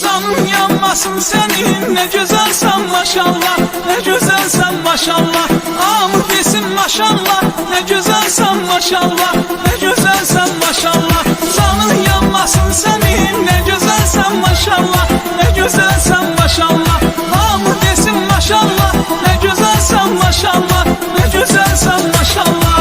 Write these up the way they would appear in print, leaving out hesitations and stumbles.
Canım yanmasın senin, ne güzelsen maşallah, ne güzelsen maşallah. Amur desin maşallah, ne güzelsen maşallah, ne güzelsen maşallah. Canım yanmasın senin, ne güzelsen maşallah, ne güzelsen maşallah. Amur desin maşallah, ne güzelsen maşallah, ne güzelsen maşallah.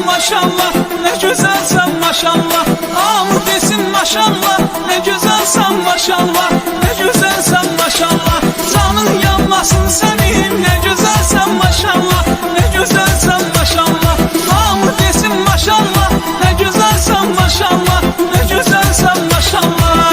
Maşallah, ne güzelsen maşallah. Amur desin maşallah, ne güzelsen maşallah, ne güzelsen maşallah. Canın yanmasın senin, ne güzelsen maşallah, ne güzelsen maşallah. Amur desin maşallah, ne güzelsen maşallah, ne güzelsen maşallah.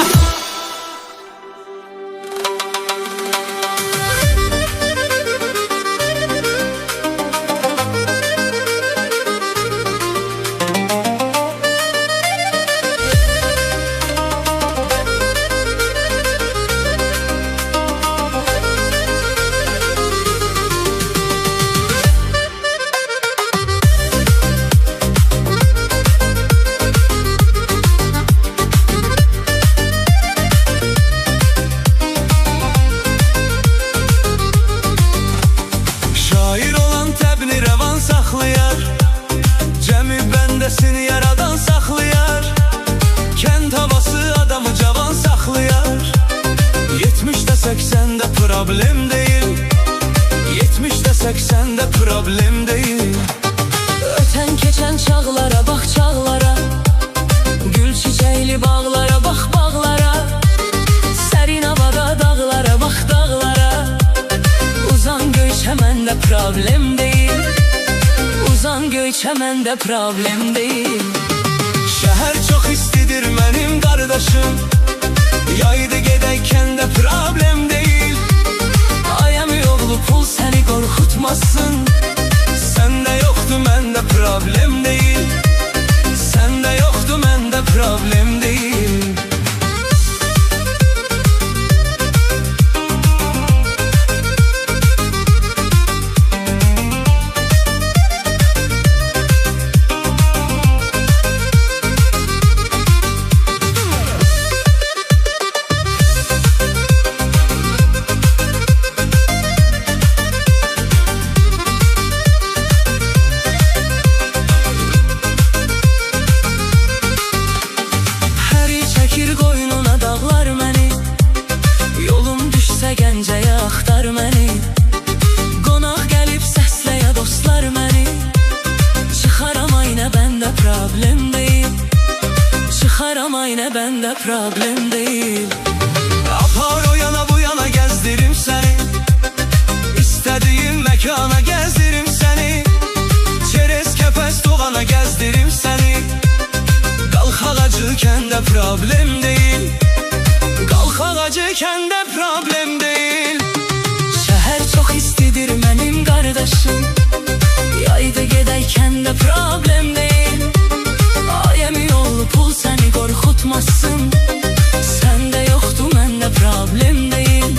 Cəmi bəndəsini yaradan saxlayar. Kənd havası adamı cavan saxlayar. 70'də 80'də problem deyil. 70'də 80'də problem deyil. Ötən keçən çağlara bax çağlara, gül çiçəkli bağlara bax bağlara, sərin havada dağlara bax dağlara. Uzan göy çəməndə problem deyil. Uzan göy çəməndə problem deyil. Şəhər çox istidir mənim qardaşım. Yaydı gedəykən də problem deyil. Ayami oğlu pul səni qorxut məndə problem deyil. Apar o yana bu yana gezdirim seni, İstediğim mekana gezdirim seni, çerez kepez doğana gezdirim seni. Kalk ağacıken de problem değil, kalk ağacıken de problem değil. Şəhər çox istidir mənim qardaşım, yayda gedəykən də problem deyil. Ayəmi yolu pul səni qorxutmasın, səndə yoxdur məndə problem deyil.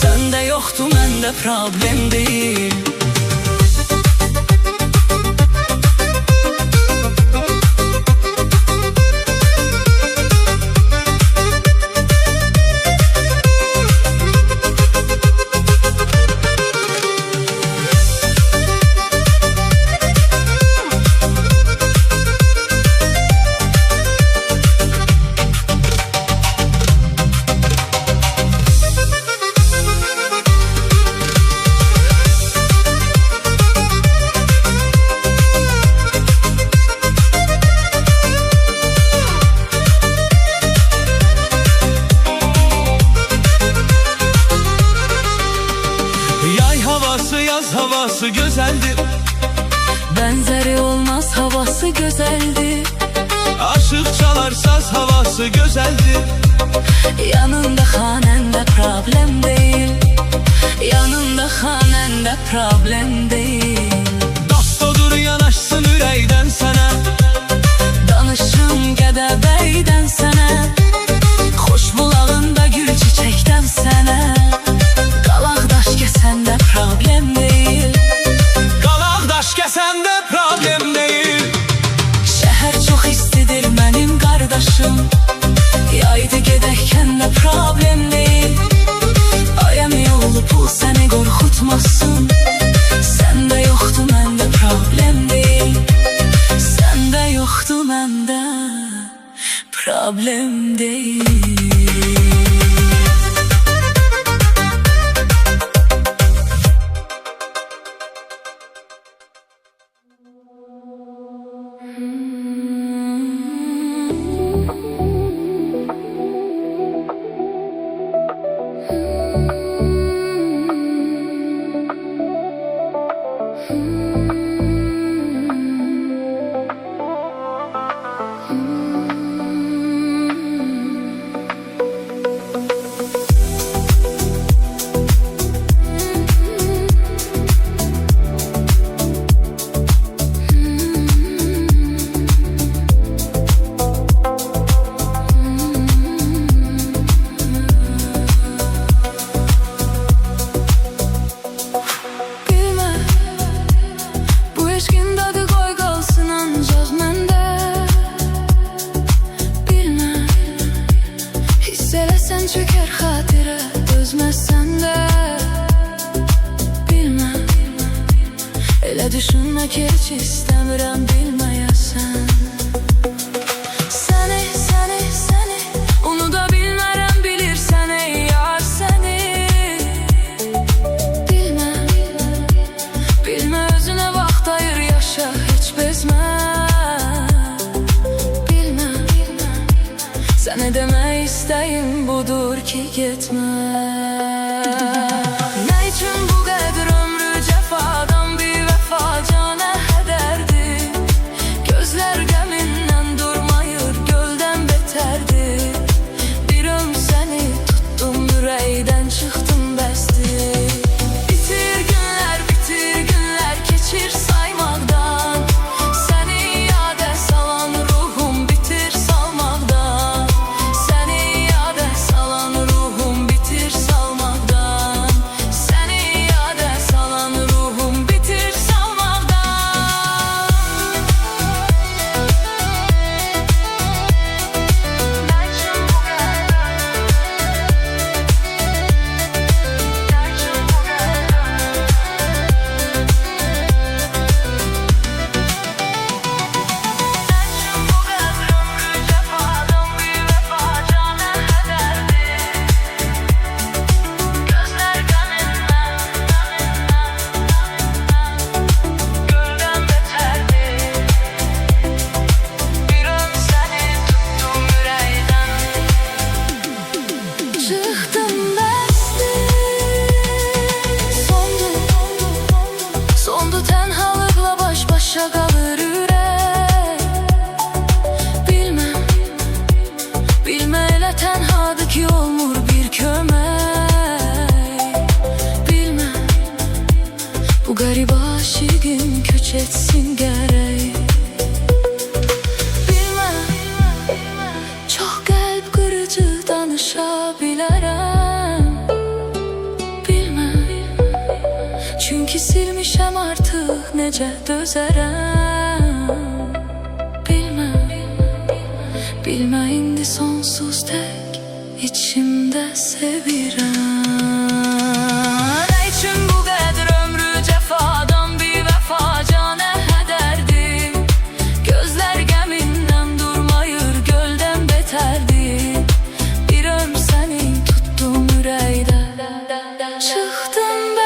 Səndə yoxdur məndə problem deyil. Yaz havası güzeldir, Benzeri olmaz havası güzeldir. aşık çalar saz havası güzeldir. Yanında xanəndə problem deyil, yanında xanəndə problem deyil. Dost odur yanaşsın ürəkdən sənə, Danışım Gədəbəydən sənə, xoş bulağında gül çiçəkdən sənə. Qalaq daş kəsəndə problem deyil, qalaq daş kəsəndə problem deyil. şəhər çox istidir mənim qardaşım, yayda gedəykən də problem deyil. Ayəmi yolu pul səni qorxutmasın, səndə yoxdur məndə problem deyil. Səndə yoxdur məndə problem deyil. Çöker xatirə dözməsən də, bilmə, elə düşünmə ki, heç istəmirəm bilməyəsən. Səni, səni, səni unuda bilmərəm, bilirsən ey yar səni. Bilmə, bilmə özünə vaxt ayır, yaşa, heç bezmə. Bilmə, sənə demək istəyim budur ki, getmə. Nə üçün bu qədər ömrü cəfadan bir vəfa canə hədərdir? garip aşığım köç etsin gerek. Bilmem, çok kalp kırıcı danışa bilərəm. Bilmem, çünkü silmişəm artık necə dözərəm. Bilmem, bilmə indi sonsuz tek içimdə sevirəm. Nə üçün bu qədər ömrü cəfadan bir vəfa canə hədərdir. Gözlər gəmindən durmayır, göldən betərdir. Bir ömr səni tutdum ürəkdə, çıxdım